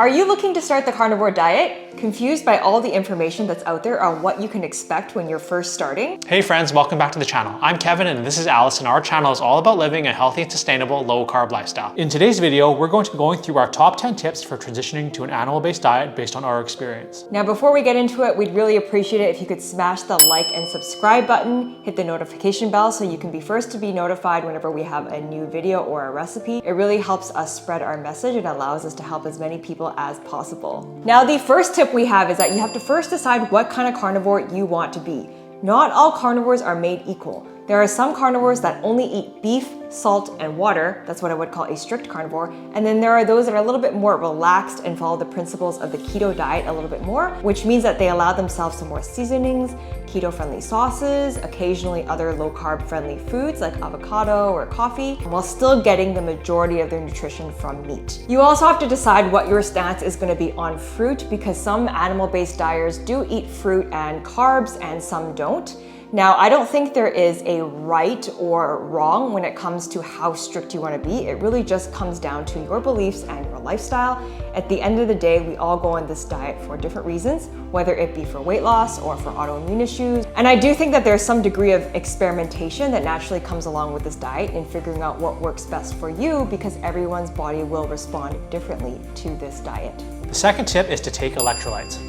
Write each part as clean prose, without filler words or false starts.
Are you looking to start the carnivore diet? Confused by all the information that's out there on what you can expect when you're first starting? Hey friends, welcome back to the channel. I'm Kevin and this is Alice, and our channel is all about living a healthy and sustainable low-carb lifestyle. In today's video, we're going to be going through our top 10 tips for transitioning to an animal-based diet based on our experience. Now, before we get into it, we'd really appreciate it if you could smash the like and subscribe button, hit the notification bell so you can be first to be notified whenever we have a new video or a recipe. It really helps us spread our message and allows us to help as many people as possible. Now, the first tip we have is that you have to first decide what kind of carnivore you want to be. Not all carnivores are made equal. There are some carnivores that only eat beef, salt, and water. That's what I would call a strict carnivore. And then there are those that are a little bit more relaxed and follow the principles of the keto diet a little bit more, which means that they allow themselves some more seasonings, keto-friendly sauces, occasionally other low-carb friendly foods like avocado or coffee, while still getting the majority of their nutrition from meat. You also have to decide what your stance is going to be on fruit, because some animal-based diets do eat fruit and carbs and some don't. Now, I don't think there is a right or wrong when it comes to how strict you want to be. It really just comes down to your beliefs and your lifestyle. At the end of the day, we all go on this diet for different reasons, whether it be for weight loss or for autoimmune issues. And I do think that there's some degree of experimentation that naturally comes along with this diet in figuring out what works best for you, because everyone's body will respond differently to this diet. The second tip is to take electrolytes.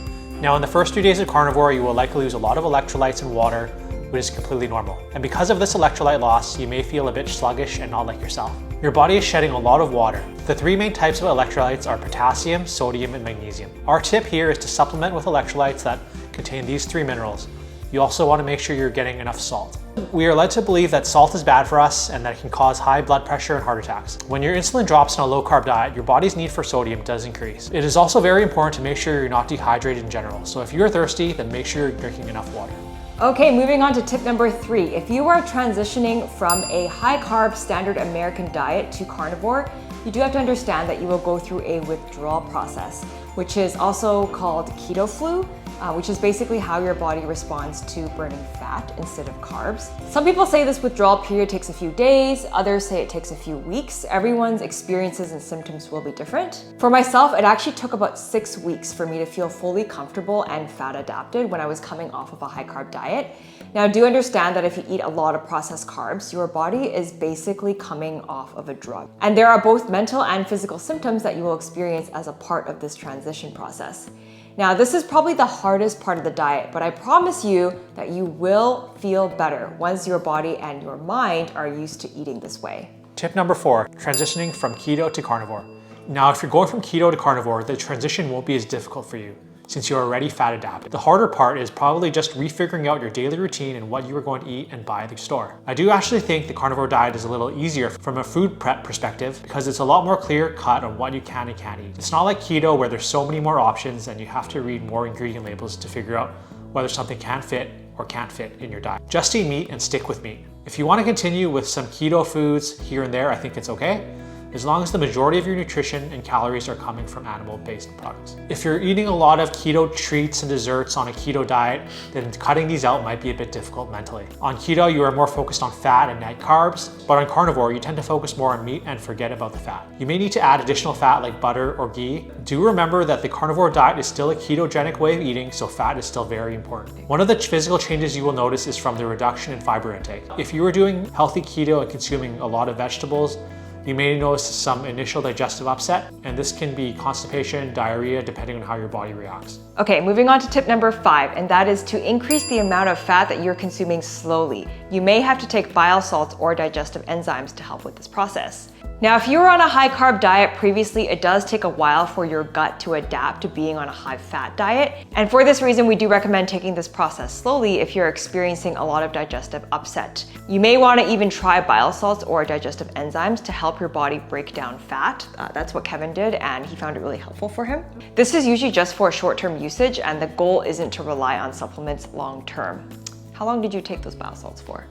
Now, in the first 3 days of carnivore, you will likely lose a lot of electrolytes and water, which is completely normal. And because of this electrolyte loss, you may feel a bit sluggish and not like yourself. Your body is shedding a lot of water. The three main types of electrolytes are potassium, sodium, and magnesium. Our tip here is to supplement with electrolytes that contain these three minerals. You also want to make sure you're getting enough salt. We are led to believe that salt is bad for us and that it can cause high blood pressure and heart attacks. When your insulin drops in a low-carb diet, your body's need for sodium does increase. It is also very important to make sure you're not dehydrated in general. So if you're thirsty, then make sure you're drinking enough water. Okay, moving on to tip number 3. If you are transitioning from a high-carb standard American diet to carnivore, you do have to understand that you will go through a withdrawal process, which is also called keto flu, which is basically how your body responds to burning fat instead of carbs. Some people say this withdrawal period takes a few days, others say it takes a few weeks. Everyone's experiences and symptoms will be different. For myself, it actually took about 6 weeks for me to feel fully comfortable and fat adapted when I was coming off of a high carb diet. Now, do understand that if you eat a lot of processed carbs, your body is basically coming off of a drug. And there are both mental and physical symptoms that you will experience as a part of this transition process. Now, this is probably the hardest part of the diet, but I promise you that you will feel better once your body and your mind are used to eating this way. Tip number 4, transitioning from keto to carnivore. Now, if you're going from keto to carnivore, the transition won't be as difficult for you since you're already fat adapted. The harder part is probably just refiguring out your daily routine and what you are going to eat and buy at the store. I do actually think the carnivore diet is a little easier from a food prep perspective because it's a lot more clear cut on what you can and can't eat. It's not like keto where there's so many more options and you have to read more ingredient labels to figure out whether something can fit or can't fit in your diet. Just eat meat and stick with meat. If you want to continue with some keto foods here and there, I think it's okay, as long as the majority of your nutrition and calories are coming from animal-based products. If you're eating a lot of keto treats and desserts on a keto diet, then cutting these out might be a bit difficult mentally. On keto, you are more focused on fat and net carbs, but on carnivore, you tend to focus more on meat and forget about the fat. You may need to add additional fat like butter or ghee. Do remember that the carnivore diet is still a ketogenic way of eating, so fat is still very important. One of the physical changes you will notice is from the reduction in fiber intake. If you are doing healthy keto and consuming a lot of vegetables, you may notice some initial digestive upset, and this can be constipation, diarrhea, depending on how your body reacts. Okay, moving on to tip number 5, and that is to increase the amount of fat that you're consuming slowly. You may have to take bile salts or digestive enzymes to help with this process. Now, if you were on a high carb diet previously, it does take a while for your gut to adapt to being on a high fat diet. And for this reason, we do recommend taking this process slowly if you're experiencing a lot of digestive upset. You may want to even try bile salts or digestive enzymes to help your body break down fat. That's what Kevin did, and he found it really helpful for him. This is usually just for short-term usage, and the goal isn't to rely on supplements long-term. How long did you take those bile salts for?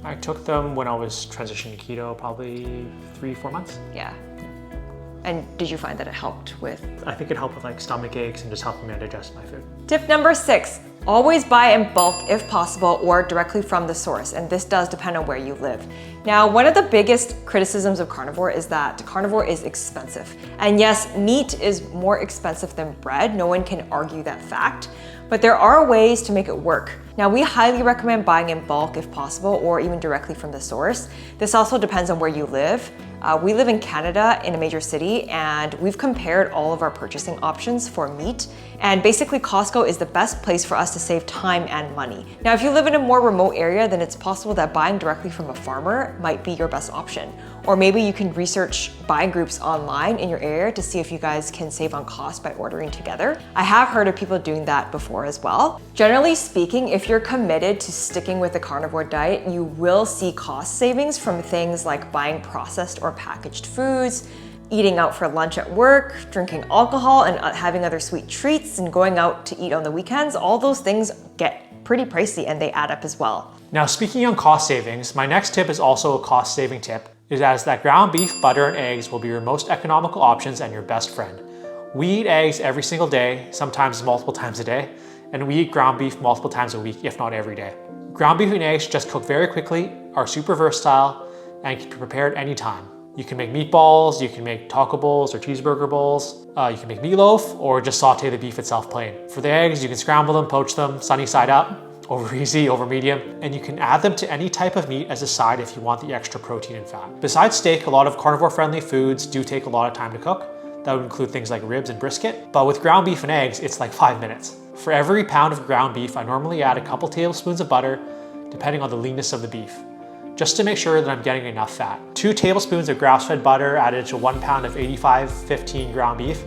I took them when I was transitioning to keto, probably 3-4 months. Yeah. And did you find that it helped with? I think it helped with like stomach aches and just helping me digest my food. Tip number 6, Always buy in bulk if possible or directly from the source, and this does depend on where you live. Now, one of the biggest criticisms of carnivore is that carnivore is expensive. And yes, meat is more expensive than bread. No one can argue that fact, but there are ways to make it work. Now, we highly recommend buying in bulk if possible or even directly from the source. This also depends on where you live. We live in Canada in a major city, and we've compared all of our purchasing options for meat. And basically Costco is the best place for us to save time and money. Now, if you live in a more remote area, then it's possible that buying directly from a farmer might be your best option. Or maybe you can research buying groups online in your area to see if you guys can save on cost by ordering together. I have heard of people doing that before as well. Generally speaking, if you're committed to sticking with the carnivore diet, you will see cost savings from things like buying processed or packaged foods, eating out for lunch at work, drinking alcohol and having other sweet treats, and going out to eat on the weekends. All those things get pretty pricey and they add up as well. Now, speaking on cost savings, my next tip is also a cost saving tip, is as that ground beef, butter, and eggs will be your most economical options and your best friend. We eat eggs every single day, sometimes multiple times a day, and we eat ground beef multiple times a week, if not every day. Ground beef and eggs just cook very quickly, are super versatile, and can be prepared anytime. You can make meatballs, you can make taco bowls or cheeseburger bowls, you can make meatloaf, or just saute the beef itself plain. For the eggs, you can scramble them, poach them, sunny side up, over easy, over medium, and you can add them to any type of meat as a side if you want the extra protein and fat. Besides steak, a lot of carnivore-friendly foods do take a lot of time to cook. That would include things like ribs and brisket, but with ground beef and eggs, it's like 5 minutes. For every pound of ground beef, I normally add a couple tablespoons of butter, depending on the leanness of the beef, just to make sure that I'm getting enough fat. 2 tablespoons of grass-fed butter added to 1 pound of 85/15 ground beef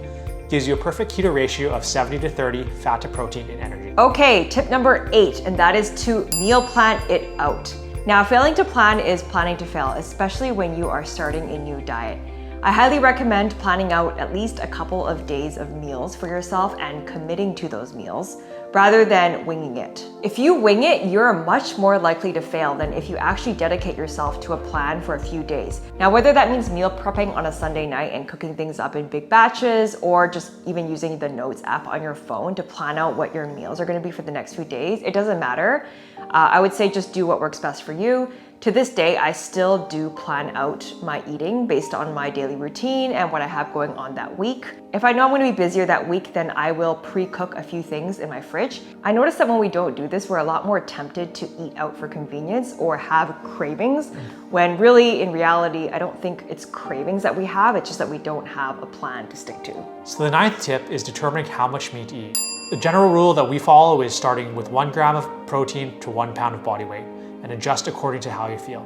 gives you a perfect keto ratio of 70 to 30 fat to protein and energy. Okay, tip number 8, and that is to meal plan it out. Now, failing to plan is planning to fail, especially when you are starting a new diet. I highly recommend planning out at least a couple of days of meals for yourself and committing to those meals rather than winging it. If you wing it, you're much more likely to fail than if you actually dedicate yourself to a plan for a few days. Now, whether that means meal prepping on a Sunday night and cooking things up in big batches, or just even using the Notes app on your phone to plan out what your meals are gonna be for the next few days, it doesn't matter. I would say just do what works best for you. To this day, I still do plan out my eating based on my daily routine and what I have going on that week. If I know I'm gonna be busier that week, then I will pre-cook a few things in my fridge. I notice that when we don't do this, we're a lot more tempted to eat out for convenience or have cravings, when really, in reality, I don't think it's cravings that we have, it's just that we don't have a plan to stick to. So the 9th tip is determining how much meat to eat. The general rule that we follow is starting with 1 gram of protein to 1 pound of body weight, and adjust according to how you feel.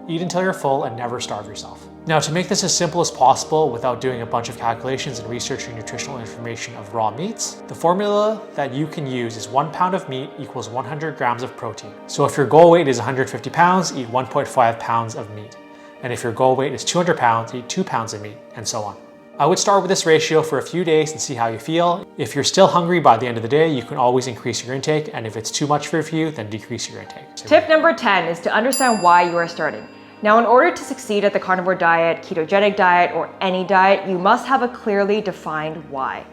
Eat until you're full and never starve yourself. Now, to make this as simple as possible without doing a bunch of calculations and researching nutritional information of raw meats, the formula that you can use is 1 pound of meat equals 100 grams of protein. So if your goal weight is 150 pounds, eat 1.5 pounds of meat. And if your goal weight is 200 pounds, eat 2 pounds of meat, and so on. I would start with this ratio for a few days and see how you feel. If you're still hungry by the end of the day, you can always increase your intake, and if it's too much for you, then decrease your intake. Tip number 10 is to understand why you are starting. Now, in order to succeed at the carnivore diet, ketogenic diet, or any diet, you must have a clearly defined why.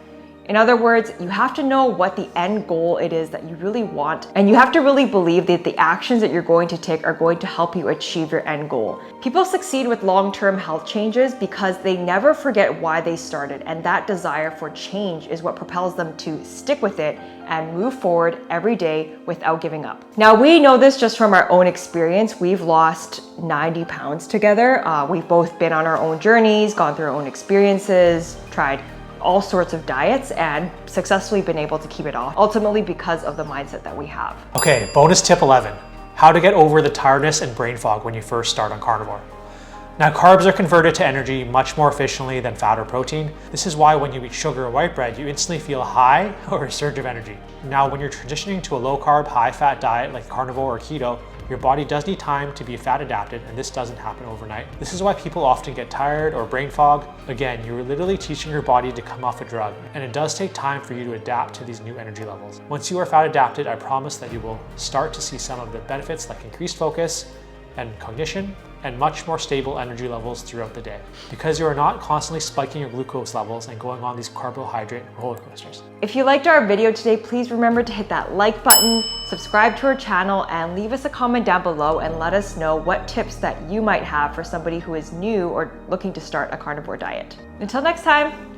In other words, you have to know what the end goal it is that you really want, and you have to really believe that the actions that you're going to take are going to help you achieve your end goal. People succeed with long-term health changes because they never forget why they started, and that desire for change is what propels them to stick with it and move forward every day without giving up. Now, we know this just from our own experience. We've lost 90 pounds together. We've both been on our own journeys, gone through our own experiences, tried all sorts of diets, and successfully been able to keep it off, ultimately because of the mindset that we have. Okay, bonus tip 11, how to get over the tiredness and brain fog when you first start on carnivore. Now, carbs are converted to energy much more efficiently than fat or protein. This is why when you eat sugar or white bread, you instantly feel a high or a surge of energy. Now, when you're transitioning to a low carb, high fat diet like carnivore or keto, your body does need time to be fat adapted, and this doesn't happen overnight. This is why people often get tired or brain fog. Again, you're literally teaching your body to come off a drug, and it does take time for you to adapt to these new energy levels. Once you are fat adapted, I promise that you will start to see some of the benefits like increased focus, and cognition, and much more stable energy levels throughout the day, because you are not constantly spiking your glucose levels and going on these carbohydrate roller coasters. If you liked our video today, please remember to hit that like button, subscribe to our channel, and leave us a comment down below and let us know what tips that you might have for somebody who is new or looking to start a carnivore diet. Until next time.